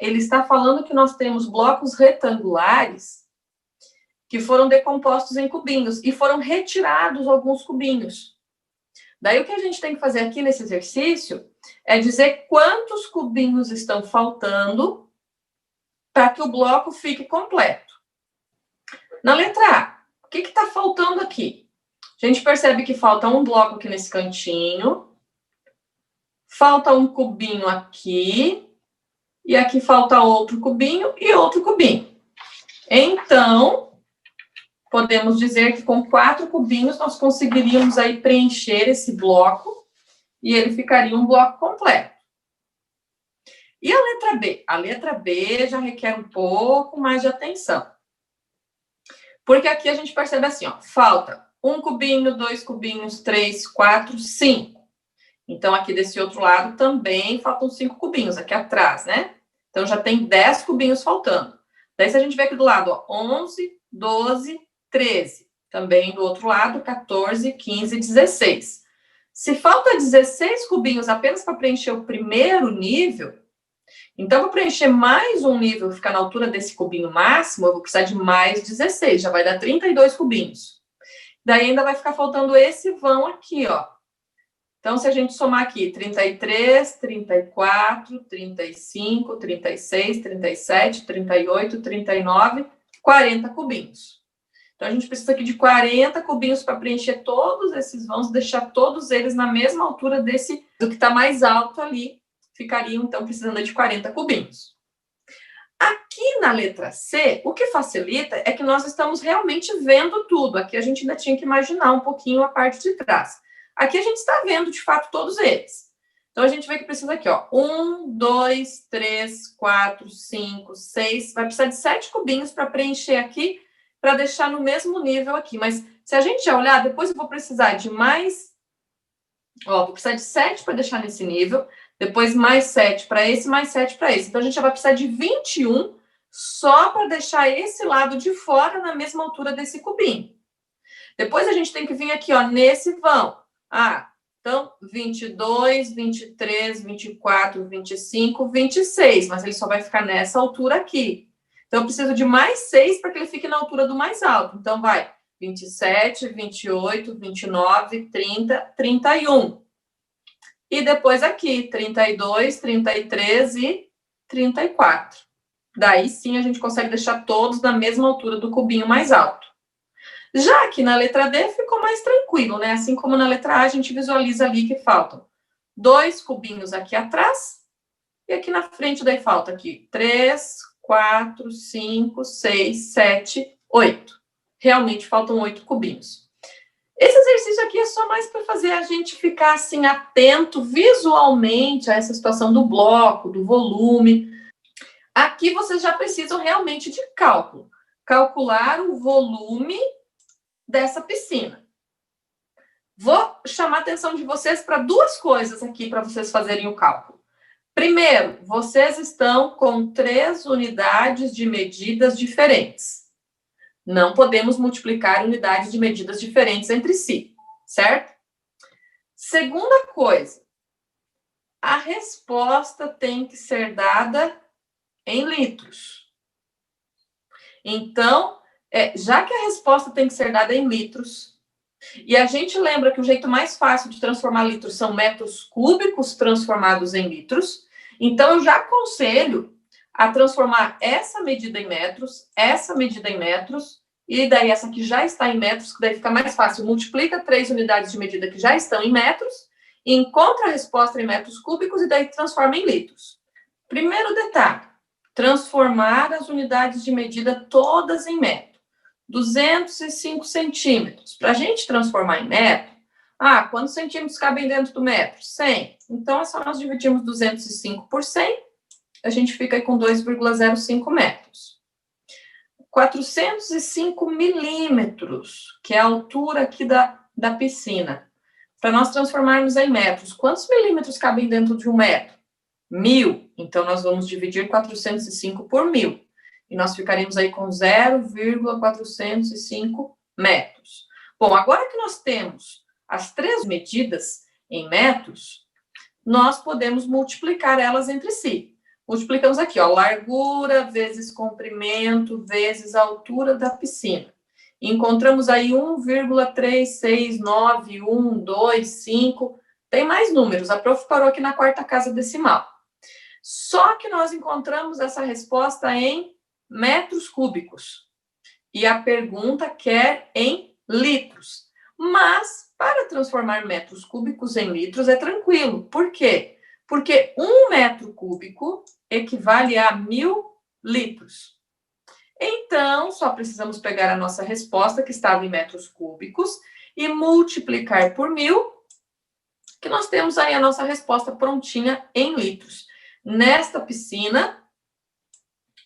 ele está falando que nós temos blocos retangulares que foram decompostos em cubinhos e foram retirados alguns cubinhos. Daí o que a gente tem que fazer aqui nesse exercício é dizer quantos cubinhos estão faltando para que o bloco fique completo. Na letra A, o que está faltando aqui? A gente percebe que falta um bloco aqui nesse cantinho, falta um cubinho aqui, e aqui falta outro cubinho e outro cubinho. Então, podemos dizer que com 4 cubinhos nós conseguiríamos aí preencher esse bloco e ele ficaria um bloco completo. E a letra B? A letra B já requer um pouco mais de atenção. Porque aqui a gente percebe assim, ó, falta 1 cubinho, 2 cubinhos, 3, 4, 5. Então, aqui desse outro lado também faltam 5 cubinhos, aqui atrás, né? Então, já tem 10 cubinhos faltando. Daí, se a gente vê aqui do lado, ó, 11, 12, 13. Também do outro lado, 14, 15, 16. Se falta 16 cubinhos apenas para preencher o primeiro nível, então, para preencher mais um nível e ficar na altura desse cubinho máximo, eu vou precisar de mais 16, já vai dar 32 cubinhos. Daí, ainda vai ficar faltando esse vão aqui, ó. Então, se a gente somar aqui 33, 34, 35, 36, 37, 38, 39, 40 cubinhos. Então, a gente precisa aqui de 40 cubinhos para preencher todos esses vãos, deixar todos eles na mesma altura do que está mais alto ali. Ficariam, então, precisando de 40 cubinhos. Aqui na letra C, o que facilita é que nós estamos realmente vendo tudo. Aqui a gente ainda tinha que imaginar um pouquinho a parte de trás. Aqui a gente está vendo, de fato, todos eles. Então, a gente vê que precisa aqui, ó. 1, 2, 3, 4, 5, 6. Vai precisar de 7 cubinhos para preencher aqui, para deixar no mesmo nível aqui. Mas, se a gente já olhar, depois eu vou precisar de mais... Ó, vou precisar de 7 para deixar nesse nível. Depois, mais 7 para esse, mais 7 para esse. Então, a gente já vai precisar de 21 só para deixar esse lado de fora na mesma altura desse cubinho. Depois, a gente tem que vir aqui, ó, nesse vão. Ah, então, 22, 23, 24, 25, 26. Mas ele só vai ficar nessa altura aqui. Então, eu preciso de mais 6 para que ele fique na altura do mais alto. Então, vai 27, 28, 29, 30, 31. E depois aqui, 32, 33 e 34. Daí sim a gente consegue deixar todos na mesma altura do cubinho mais alto. Já aqui na letra D ficou mais tranquilo, né? Assim como na letra A, a gente visualiza ali que faltam 2 cubinhos aqui atrás. E aqui na frente daí falta aqui 3, 4, 5, 6, 7, 8. Realmente faltam 8 cubinhos. Esse exercício aqui é só mais para fazer a gente ficar assim atento visualmente a essa situação do bloco, do volume. Aqui vocês já precisam realmente de cálculo. Calcular o volume dessa piscina. Vou chamar a atenção de vocês para 2 coisas aqui para vocês fazerem o cálculo. Primeiro, vocês estão com 3 unidades de medidas diferentes. Não podemos multiplicar unidades de medidas diferentes entre si, certo? Segunda coisa, a resposta tem que ser dada em litros. Então, já que a resposta tem que ser dada em litros, e a gente lembra que o jeito mais fácil de transformar litros são metros cúbicos transformados em litros, então eu já aconselho a transformar essa medida em metros, essa medida em metros, e daí essa aqui já está em metros, que daí fica mais fácil. Multiplica 3 unidades de medida que já estão em metros, e encontra a resposta em metros cúbicos, e daí transforma em litros. Primeiro detalhe, transformar as unidades de medida todas em metro. 205 centímetros. Para a gente transformar em metro, quantos centímetros cabem dentro do metro? 100. Então, é só nós dividirmos 205 por 100, a gente fica aí com 2,05 metros. 405 milímetros, que é a altura aqui da piscina. Para nós transformarmos em metros, quantos milímetros cabem dentro de 1 metro? 1000. Então, nós vamos dividir 405 por 1000. E nós ficaremos aí com 0,405 metros. Bom, agora que nós temos as 3 medidas em metros, nós podemos multiplicar elas entre si. multiplicamos aqui, ó, largura vezes comprimento vezes altura da piscina. Encontramos aí 1,3691225. Tem mais números, a prof parou aqui na quarta casa decimal. Só que nós encontramos essa resposta em metros cúbicos. E a pergunta quer em litros. Mas, para transformar metros cúbicos em litros é tranquilo. Por quê? Porque 1 metro cúbico equivale a 1000 litros. Então, só precisamos pegar a nossa resposta, que estava em metros cúbicos, e multiplicar por 1000, que nós temos aí a nossa resposta prontinha em litros. Nesta piscina,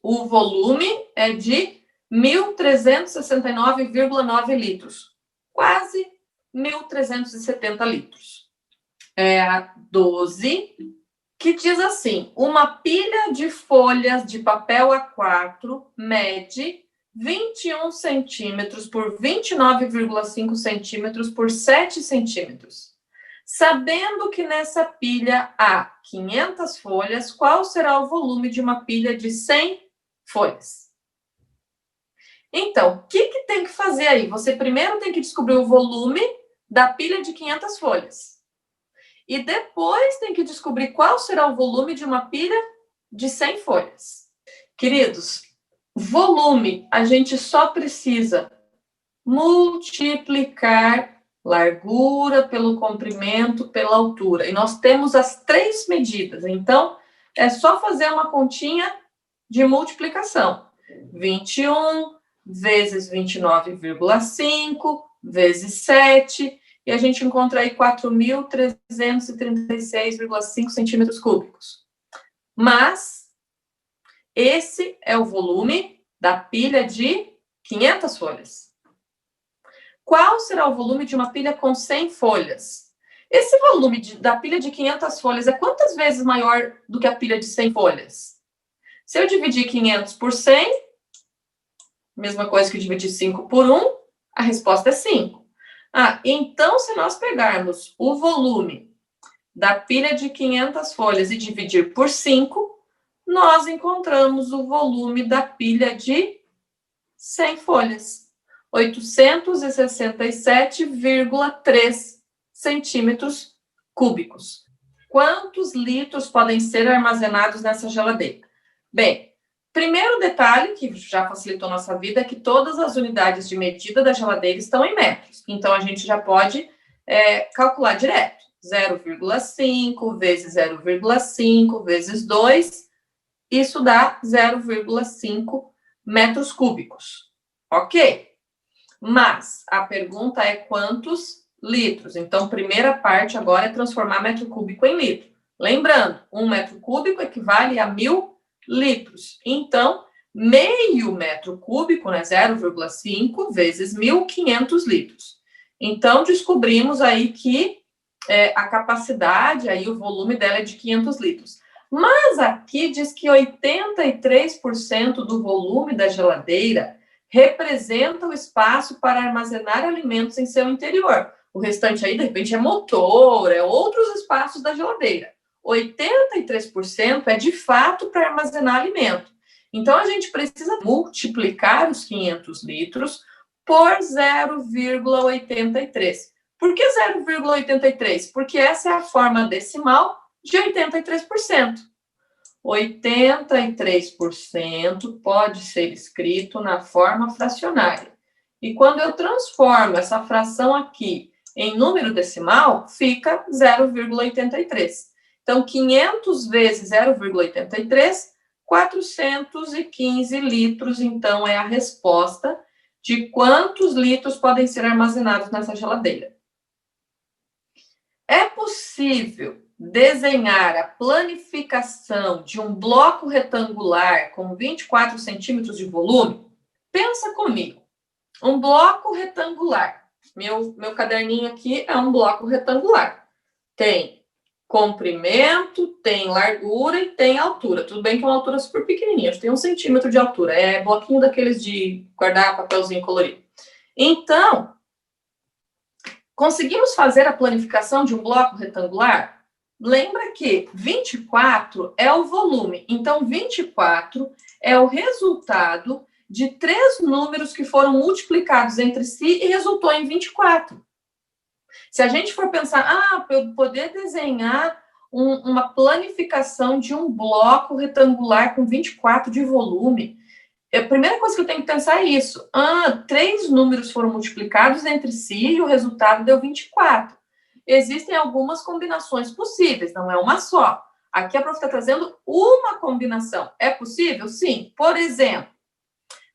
o volume é de 1.369,9 litros. Quase 1.370 litros. É a 12, que diz assim: uma pilha de folhas de papel A4 mede 21 centímetros por 29,5 centímetros por 7 centímetros. Sabendo que nessa pilha há 500 folhas, qual será o volume de uma pilha de 100 folhas? Então, o que tem que fazer aí? Você primeiro tem que descobrir o volume da pilha de 500 folhas. E depois tem que descobrir qual será o volume de uma pilha de 100 folhas. Queridos, volume, a gente só precisa multiplicar largura pelo comprimento pela altura. E nós temos as 3 medidas. Então, é só fazer uma continha de multiplicação. 21 vezes 29,5 vezes 7, e a gente encontra aí 4.336,5 centímetros cúbicos. Mas esse é o volume da pilha de 500 folhas. Qual será o volume de uma pilha com 100 folhas? Esse volume da pilha de 500 folhas é quantas vezes maior do que a pilha de 100 folhas? Se eu dividir 500 por 100, mesma coisa que dividir 5 por 1, a resposta é 5. Então, se nós pegarmos o volume da pilha de 500 folhas e dividir por 5, nós encontramos o volume da pilha de 100 folhas. 867,3 centímetros cúbicos. Quantos litros podem ser armazenados nessa geladeira? Bem, primeiro detalhe, que já facilitou nossa vida, é que todas as unidades de medida da geladeira estão em metros. Então, a gente já pode calcular direto. 0,5 vezes 0,5 vezes 2, isso dá 0,5 metros cúbicos. Ok? Mas a pergunta é quantos litros? Então, primeira parte agora é transformar metro cúbico em litro. Lembrando, 1 metro cúbico equivale a 1000 litros. Então, meio metro cúbico, né, 0,5 vezes 1.500 litros. Então, descobrimos aí que a capacidade, aí o volume dela é de 500 litros. Mas aqui diz que 83% do volume da geladeira representa o espaço para armazenar alimentos em seu interior. O restante aí, de repente, é motor, é outros espaços da geladeira. 83% é de fato para armazenar alimento. Então, a gente precisa multiplicar os 500 litros por 0,83. Por que 0,83? Porque essa é a forma decimal de 83%. 83% pode ser escrito na forma fracionária. E quando eu transformo essa fração aqui em número decimal, fica 0,83. Então, 500 vezes 0,83, 415 litros, então, é a resposta de quantos litros podem ser armazenados nessa geladeira. É possível desenhar a planificação de um bloco retangular com 24 centímetros de volume? Pensa comigo. Um bloco retangular. Meu caderninho aqui é um bloco retangular. Tem comprimento, tem largura e tem altura. Tudo bem que é uma altura super pequenininha, acho que tem 1 centímetro de altura. É bloquinho daqueles de guardar papelzinho colorido. Então, conseguimos fazer a planificação de um bloco retangular? lembra que 24 é o volume. Então, 24 é o resultado de 3 números que foram multiplicados entre si e resultou em 24. Se a gente for pensar, para eu poder desenhar uma planificação de um bloco retangular com 24 de volume, a primeira coisa que eu tenho que pensar é isso. 3 números foram multiplicados entre si e o resultado deu 24. Existem algumas combinações possíveis, não é uma só. Aqui a prof está trazendo uma combinação. É possível? Sim. Por exemplo,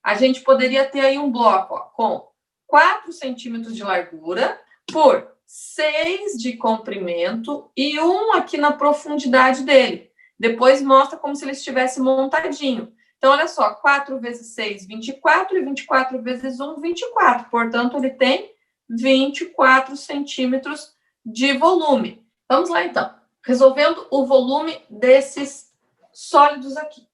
a gente poderia ter aí um bloco com 4 centímetros de largura por 6 de comprimento e 1 aqui na profundidade dele. Depois mostra como se ele estivesse montadinho. Então, olha só, 4 vezes 6, 24, e 24 vezes 1, 24. Portanto, ele tem 24 centímetros de volume. Vamos lá, então. Resolvendo o volume desses sólidos aqui.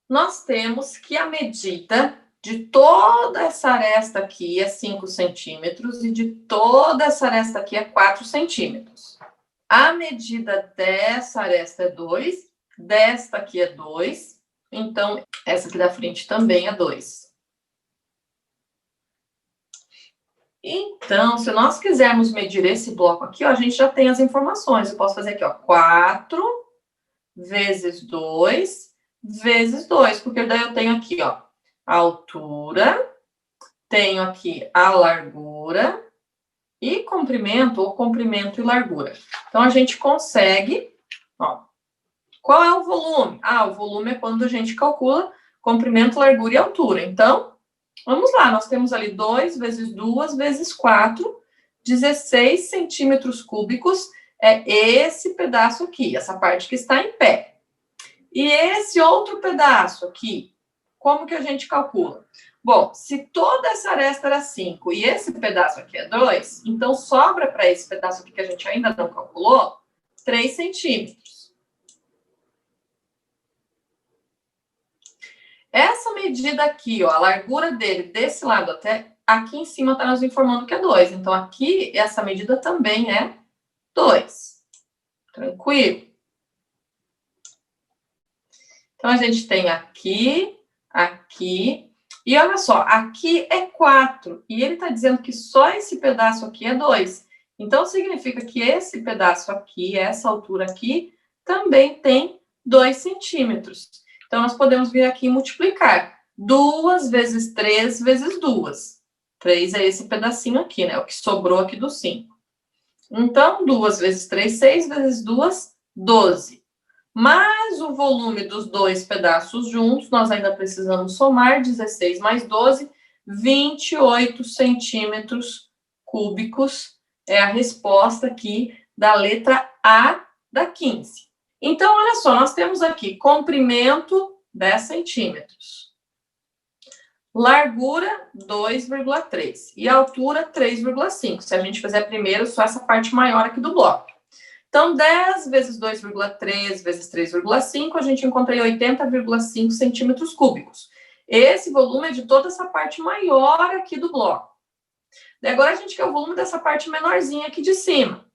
Nós temos que a medida de toda essa aresta aqui é 5 centímetros e de toda essa aresta aqui é 4 centímetros. A medida dessa aresta é 2, desta aqui é 2, então essa aqui da frente também é 2. Então, se nós quisermos medir esse bloco aqui, ó, a gente já tem as informações. Eu posso fazer aqui, ó, 4 vezes 2 vezes 2, porque daí eu tenho aqui, ó, a altura, tenho aqui a largura e comprimento, ou comprimento e largura. Então, a gente consegue, ó, qual é o volume? O volume é quando a gente calcula comprimento, largura e altura. Então, vamos lá, nós temos ali 2 vezes 2 vezes 4, 16 centímetros cúbicos, é esse pedaço aqui, essa parte que está em pé. E esse outro pedaço aqui, como que a gente calcula? Bom, se toda essa aresta era 5 e esse pedaço aqui é 2, então sobra para esse pedaço aqui que a gente ainda não calculou, 3 centímetros. Essa medida aqui, ó, a largura dele desse lado até aqui em cima está nos informando que é 2. Então, aqui, essa medida também é 2. Tranquilo? Então, a gente tem aqui, aqui, e olha só, aqui é 4, e ele está dizendo que só esse pedaço aqui é 2. Então, significa que esse pedaço aqui, essa altura aqui, também tem 2 centímetros. Então, nós podemos vir aqui e multiplicar. 2 vezes 3 vezes 2. 3 é esse pedacinho aqui, né? O que sobrou aqui do 5. Então, 2 vezes 3, 6 vezes 2, 12. Mais o volume dos dois pedaços juntos, nós ainda precisamos somar 16 mais 12, 28 centímetros cúbicos é a resposta aqui da letra A da 15. Então, olha só, nós temos aqui comprimento 10 centímetros, largura 2,3 e altura 3,5. Se a gente fizer primeiro só essa parte maior aqui do bloco. Então, 10 vezes 2,3 vezes 3,5, a gente encontra aí 80,5 centímetros cúbicos. Esse volume é de toda essa parte maior aqui do bloco. E agora a gente quer o volume dessa parte menorzinha aqui de cima.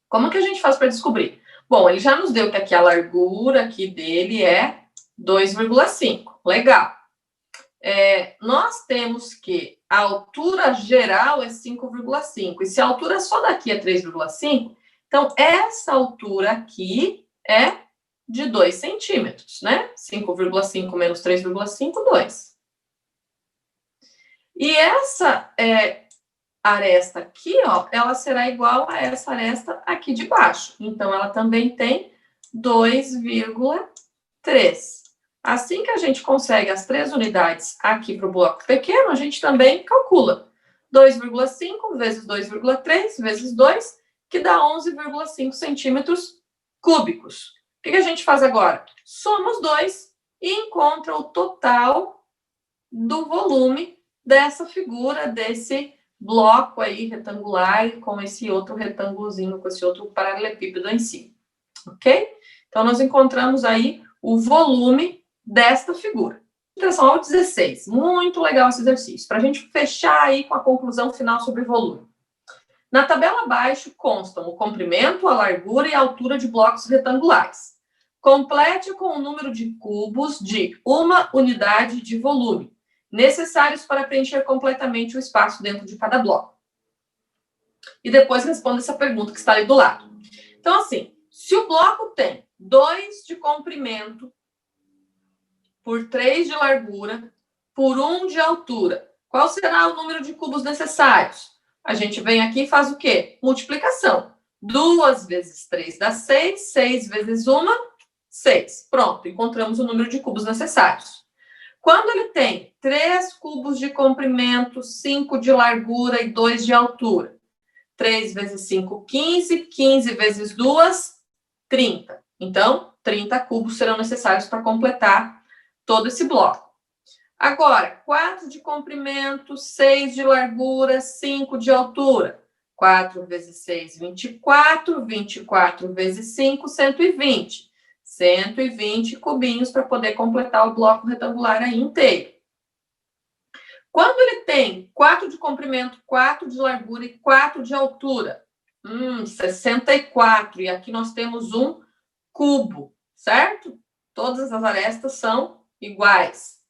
Como que a gente faz para descobrir? Bom, ele já nos deu que aqui a largura aqui dele é 2,5. Legal. Nós temos que a altura geral é 5,5. E se a altura só daqui é 3,5, então, essa altura aqui é de 2 centímetros, né? 5,5 menos 3,5, 2. E essa aresta aqui, ó, ela será igual a essa aresta aqui de baixo. Então, ela também tem 2,3. Assim que a gente consegue as 3 unidades aqui para o bloco pequeno, a gente também calcula. 2,5 vezes 2,3 vezes 2, que dá 11,5 centímetros cúbicos. O que a gente faz agora? Soma os dois e encontra o total do volume dessa figura, desse bloco aí retangular com esse outro retângulozinho, com esse outro paralelepípedo em cima. Ok? Então, nós encontramos aí o volume desta figura. Atenção ao 16. Muito legal esse exercício. Para a gente fechar aí com a conclusão final sobre volume. Na tabela abaixo constam o comprimento, a largura e a altura de blocos retangulares. Complete com o número de cubos de uma unidade de volume, necessários para preencher completamente o espaço dentro de cada bloco. E depois responda essa pergunta que está ali do lado. Então, assim, se o bloco tem 2 de comprimento por 3 de largura por 1 de altura, qual será o número de cubos necessários? A gente vem aqui e faz o quê? Multiplicação. 2 vezes 3 dá 6, 6 vezes 1, 6. Pronto, encontramos o número de cubos necessários. Quando ele tem 3 cubos de comprimento, 5 de largura e 2 de altura, 3 vezes 5, 15, 15 vezes 2, 30. Então, 30 cubos serão necessários para completar todo esse bloco. Agora, 4 de comprimento, 6 de largura, 5 de altura. 4 vezes 6, 24. 24 vezes 5, 120. 120 cubinhos para poder completar o bloco retangular aí inteiro. Quando ele tem 4 de comprimento, 4 de largura e 4 de altura, 64. E aqui nós temos um cubo, certo? Todas as arestas são iguais.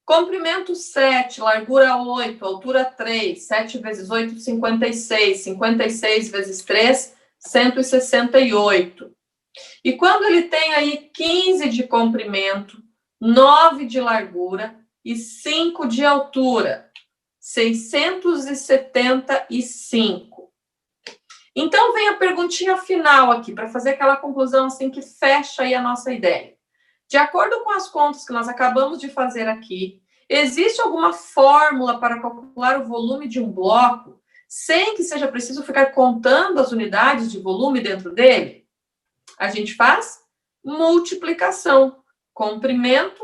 Comprimento 7, largura 8, altura 3. 7 vezes 8, 56. 56 vezes 3, 168. E quando ele tem aí 15 de comprimento, 9 de largura e 5 de altura, 675. Então, vem a perguntinha final aqui, para fazer aquela conclusão assim que fecha aí a nossa ideia. De acordo com as contas que nós acabamos de fazer aqui, existe alguma fórmula para calcular o volume de um bloco sem que seja preciso ficar contando as unidades de volume dentro dele? A gente faz multiplicação. Comprimento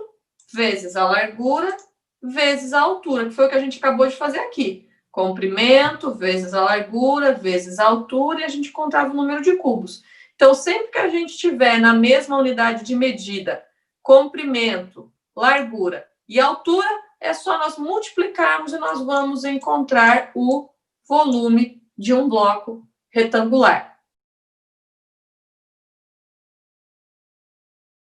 vezes a largura vezes a altura, que foi o que a gente acabou de fazer aqui. Comprimento vezes a largura vezes a altura, e a gente encontrava o número de cubos. Então, sempre que a gente tiver na mesma unidade de medida, comprimento, largura e altura, é só nós multiplicarmos e nós vamos encontrar o volume de um bloco retangular.